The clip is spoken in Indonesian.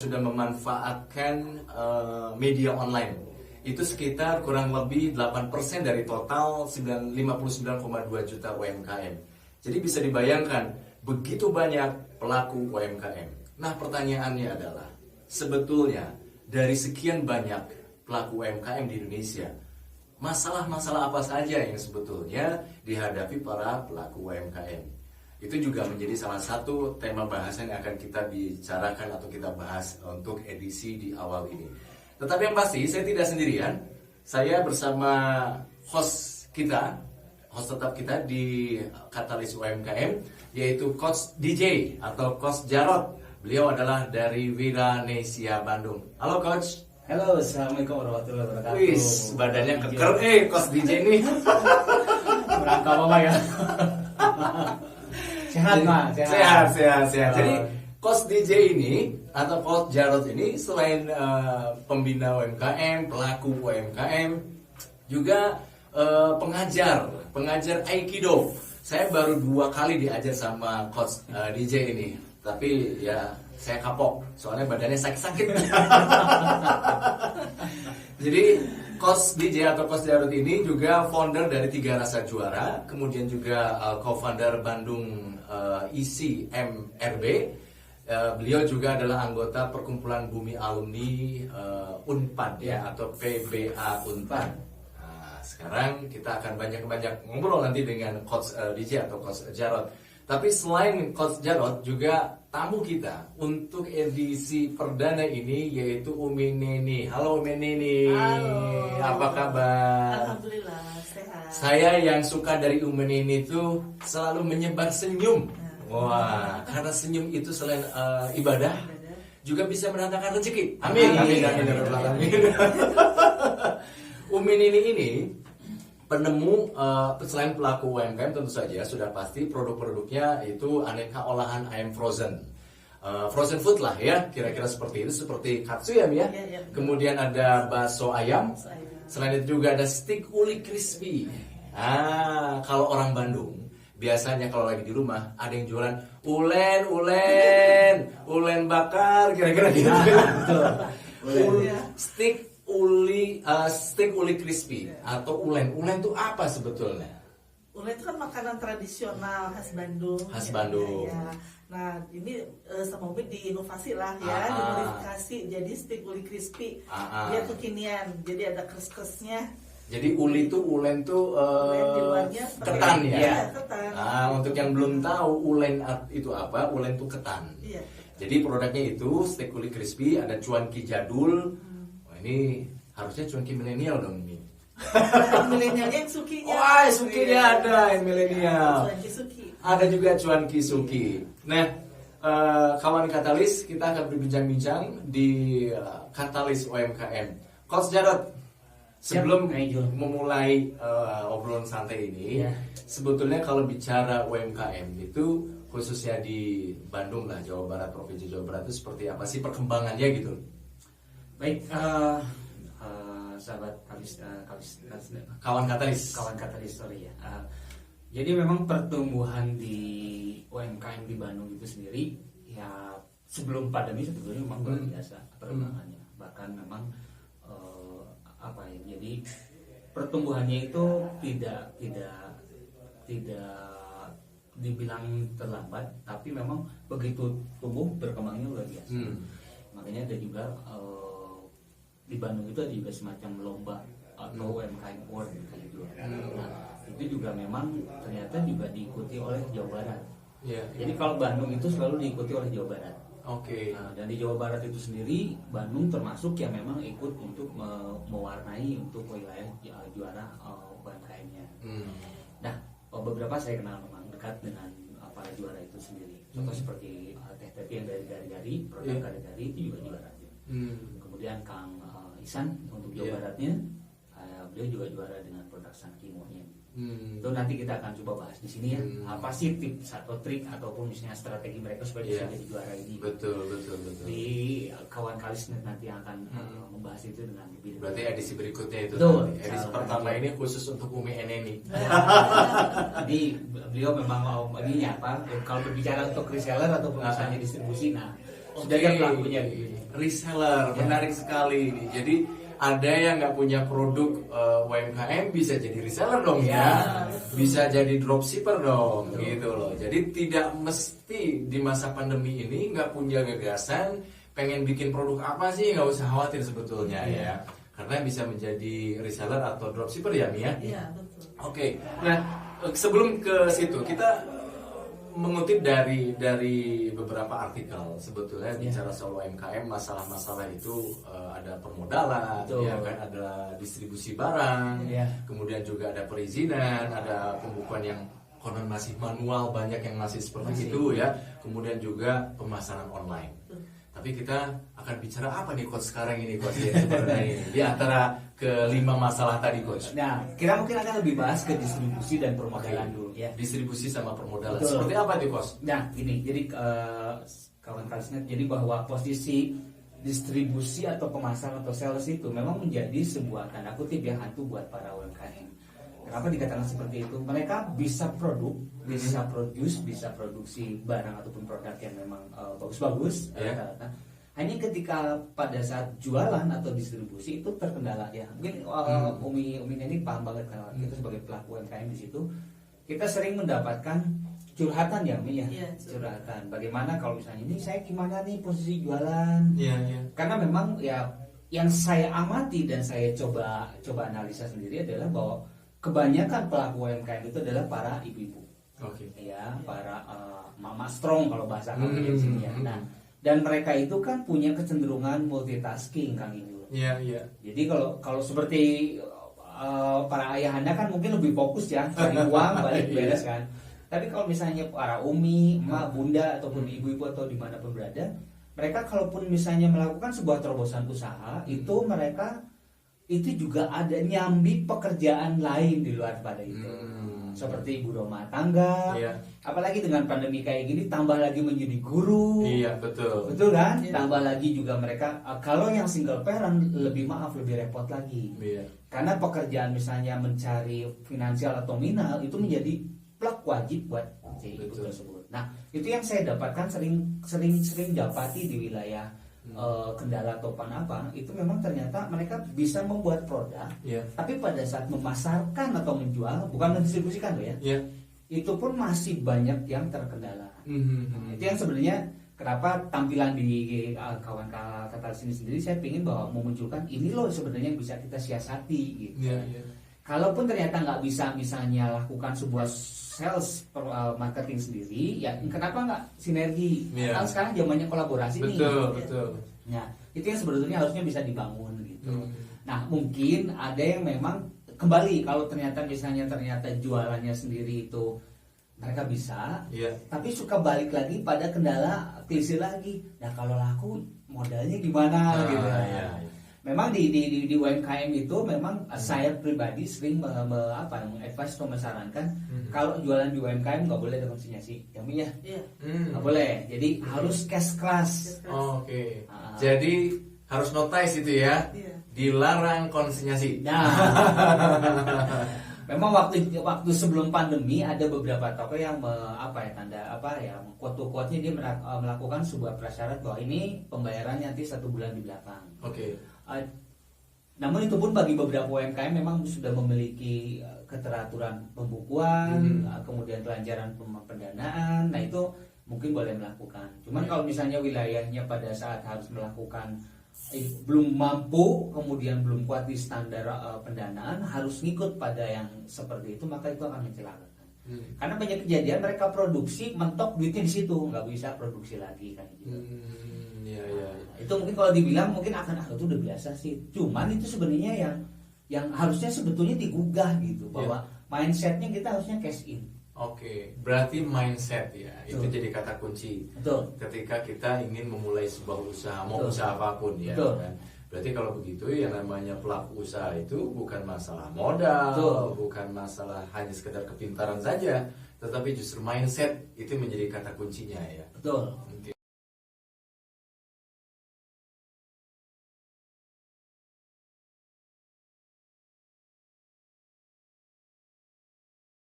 sudah memanfaatkan media online. Itu sekitar kurang lebih 8% dari total 59,2 juta UMKM. Jadi bisa dibayangkan begitu banyak pelaku UMKM. Nah, pertanyaannya adalah sebetulnya dari sekian banyak pelaku UMKM di Indonesia, masalah-masalah apa saja yang sebetulnya dihadapi para pelaku UMKM? Itu juga menjadi salah satu tema bahasan yang akan kita bicarakan atau kita bahas untuk edisi di awal ini. Tetapi yang pasti saya tidak sendirian. Saya bersama host tetap kita di Katalis UMKM, yaitu Coach DJ atau Coach Jarod. Beliau adalah dari Wiranesia Bandung. Halo Coach. Halo, assalamualaikum warahmatullahi wabarakatuh. Wis, badannya keker Coach DJ nih. Berangka apa ya? Sehat Mas, sehat. Jadi Coach DJ ini atau Coach Jarod ini selain pembina UMKM, pelaku UMKM, juga pengajar Aikido. Saya baru 2 kali diajar sama Coach DJ ini, tapi ya saya kapok, soalnya badannya sakit-sakit. Jadi Coach DJ atau Coach Jarod ini juga founder dari 3 Rasa Juara, kemudian juga co-founder Bandung ICMRB. Beliau juga adalah anggota Perkumpulan Bumi Alumni Unpad ya, atau PBA Unpad. Nah, sekarang kita akan banyak ngobrol nanti dengan Coach DJ atau Coach Jarod. Tapi selain Coach Jarod, juga tamu kita untuk edisi perdana ini yaitu Umi Neni. Halo Umi Neni. Halo. Apa kabar? Alhamdulillah sehat. Saya yang suka dari Umi Neni itu selalu menyebar senyum. Wah, karena senyum itu selain ibadah, juga bisa mendatangkan rezeki. Amin. Umi Neni ini penemu, selain pelaku UMKM tentu saja sudah pasti produk-produknya itu aneka olahan ayam frozen. Frozen food lah ya, kira-kira seperti itu, seperti katsu ya. Kemudian ada bakso ayam. Selain itu juga ada steak uli crispy. Kalau orang Bandung biasanya kalau lagi di rumah ada yang jualan ulen bakar, kira-kira gitu. Steak uli crispy atau ulen itu apa sebetulnya? Ulen itu kan makanan tradisional khas Bandung. Ya. Nah ini sama Umi diinovasi lah ya, dimodifikasi jadi steak uli crispy. Dia kekinian, jadi ada kres-kresnya. Jadi ulen tuh Di luarnya ketan ya? Iya, ketan. Untuk yang belum tahu ulen itu apa, ulen itu ketan. Iya. Jadi produknya itu steak uli crispy, ada cuanki jadul. Wah, ini harusnya cuanki milenial dong ini. Milenialnya yang sukinya. Wah, sukinya ada yang milenial. Cuanki suki. Ada juga cuanki suki. Nah, kawan Katalis, kita akan berbincang-bincang di Katalis UMKM. Coach Jarod, sebelum memulai obrolan santai ini, sebetulnya kalau bicara UMKM itu khususnya di Bandung lah, Jawa Barat, Provinsi Jawa Barat itu seperti apa sih perkembangannya gitu? Baik, sahabat Kawan Katalis, sorry ya. Jadi memang pertumbuhan di UMKM di Bandung itu sendiri ya sebelum pandemi sebetulnya memang luar biasa perkembangannya. Bahkan memang jadi pertumbuhannya itu tidak dibilang terlambat, tapi memang begitu tumbuh berkembangnya luar biasa. Makanya ada juga di Bandung itu ada juga semacam lomba atau UMKM Award gitu. Nah, itu juga memang ternyata juga diikuti oleh Jawa Barat. Jadi kalau Bandung itu selalu diikuti oleh Jawa Barat. Nah, dan di Jawa Barat itu sendiri Bandung termasuk yang memang ikut untuk mewarnai untuk wilayah juara UMKM-nya. Nah, beberapa saya kenal memang dekat dengan para juara itu sendiri. Contoh seperti Teh Teti yang dari Gari, produk Gari itu juga juara. Kemudian Kang Isan untuk Jawa Baratnya, beliau juga juara dengan produk Sankimo-nya. Itu nanti kita akan coba bahas di sini ya. Apa sih tips atau trik ataupun misalnya strategi mereka supaya bisa jadi juara ini? Betul. Di Kawan Kalis nanti akan membahas itu dengan lebih. Berarti edisi berikutnya itu. Edisi pertama ini khusus untuk Umi Neni. Jadi beliau memang mau ini apa? Kalau berbicara untuk reseller atau misalnya distribusi, nah sudah ada pelakunya. Reseller, menarik sekali ini. Jadi ada yang nggak punya produk UMKM bisa jadi reseller dong ya, bisa jadi dropshipper dong, gitu loh. Jadi tidak mesti di masa pandemi ini nggak punya gagasan, pengen bikin produk apa sih, nggak usah khawatir sebetulnya ya, karena bisa menjadi reseller atau dropshipper ya Mia. Iya betul. Oke, nah sebelum ke situ kita mengutip dari beberapa artikel sebetulnya bicara soal UMKM, masalah-masalah itu ada permodalan, ya kan, ada distribusi barang, kemudian juga ada perizinan, ada pembukuan yang konon masih manual, banyak yang masih seperti itu ya, kemudian juga pemasaran online. Tapi kita akan bicara apa nih Coach sekarang ini Coach ya, sebenarnya ini di antara kelima masalah tadi Coach. Nah, kita mungkin akan lebih bahas ke distribusi dan permodalan dulu ya. Distribusi sama permodalan. Betul. Seperti apa nih Coach? Nah, ini jadi kawan Kalsnet, jadi bahwa posisi distribusi atau pemasaran atau sales itu memang menjadi sebuah tanda kutip ya hantu buat para UMKM. Kenapa dikatakan seperti itu? Mereka bisa bisa produce, bisa produksi barang ataupun produk yang memang bagus-bagus. Hanya ketika pada saat jualan atau distribusi itu terkendala ya. Mungkin Umi ini paham banget karena kita sebagai pelaku UMKM di situ kita sering mendapatkan curhatan ya Mi ya. Curhatan. Bagaimana kalau misalnya ini saya gimana nih posisi jualan? Karena memang ya yang saya amati dan saya coba analisa sendiri adalah bahwa kebanyakan pelaku UMKM itu adalah para ibu-ibu. Ya, para mama strong kalau bahasa kami di sini ya. Nah, dan mereka itu kan punya kecenderungan multitasking Kang Indul. Jadi kalau seperti para ayahanda kan mungkin lebih fokus ya cari uang balik beres kan. Tapi kalau misalnya para umi, emak, bunda ataupun ibu-ibu atau dimanapun berada, mereka kalaupun misalnya melakukan sebuah terobosan usaha, itu mereka itu juga ada nyambi pekerjaan lain di luar pada itu. Seperti ibu rumah tangga, apalagi dengan pandemi kayak gini tambah lagi menjadi guru. Betul kan? Tambah lagi juga mereka kalau yang single parent lebih repot lagi. Karena pekerjaan misalnya mencari finansial atau nominal itu menjadi plek wajib buat si ibu tersebut. Nah, itu yang saya dapatkan sering dapati di wilayah kendala topan apa itu memang ternyata mereka bisa membuat produk, tapi pada saat memasarkan atau menjual bukan mendistribusikan loh ya, itu pun masih banyak yang terkendala. Itu yang sebenarnya kenapa tampilan di kawan kata sini sendiri saya ingin bahwa memunculkan ini loh sebenarnya yang bisa kita siasati gitu. Kalaupun ternyata nggak bisa misalnya lakukan sebuah sales marketing sendiri, ya kenapa nggak sinergi? Kan sekarang zamannya kolaborasi nih. Betul. Ya, itu yang sebetulnya harusnya bisa dibangun gitu. Nah, mungkin ada yang memang kembali kalau ternyata jualannya sendiri itu mereka bisa, tapi suka balik lagi pada kendala klise lagi. Nah, kalau laku modalnya gimana gitu. Memang di UMKM itu memang saya pribadi sering advice atau menyarankan kalau jualan di UMKM nggak boleh ada konsinyasi, ya Mi ya, nggak boleh. Jadi harus cash class. Jadi harus notice itu ya, dilarang konsinyasi. Nah, memang waktu sebelum pandemi ada beberapa toko yang quote-nya dia melakukan sebuah prasyarat bahwa ini pembayaran nanti 1 bulan di belakang. Namun itu pun bagi beberapa UMKM memang sudah memiliki keteraturan pembukuan, kemudian kelancaran pendanaan. Nah itu mungkin boleh melakukan. Cuman kalau misalnya wilayahnya pada saat harus melakukan belum mampu, kemudian belum kuat di standar pendanaan, harus ngikut pada yang seperti itu, maka itu akan mencelakakan. Karena banyak kejadian mereka produksi mentok duitnya di situ, nggak bisa produksi lagi kan gitu. Itu mungkin kalau dibilang mungkin itu udah biasa sih. Cuman itu sebenarnya yang harusnya sebetulnya digugah gitu, bahwa mindsetnya kita harusnya cash in. Berarti mindset ya, itu jadi kata kunci. Ketika kita ingin memulai sebuah usaha, mau usaha apapun ya kan. Berarti kalau begitu yang namanya pelaku usaha itu bukan masalah modal, bukan masalah hanya sekedar kepintaran saja, tetapi justru mindset itu menjadi kata kuncinya ya.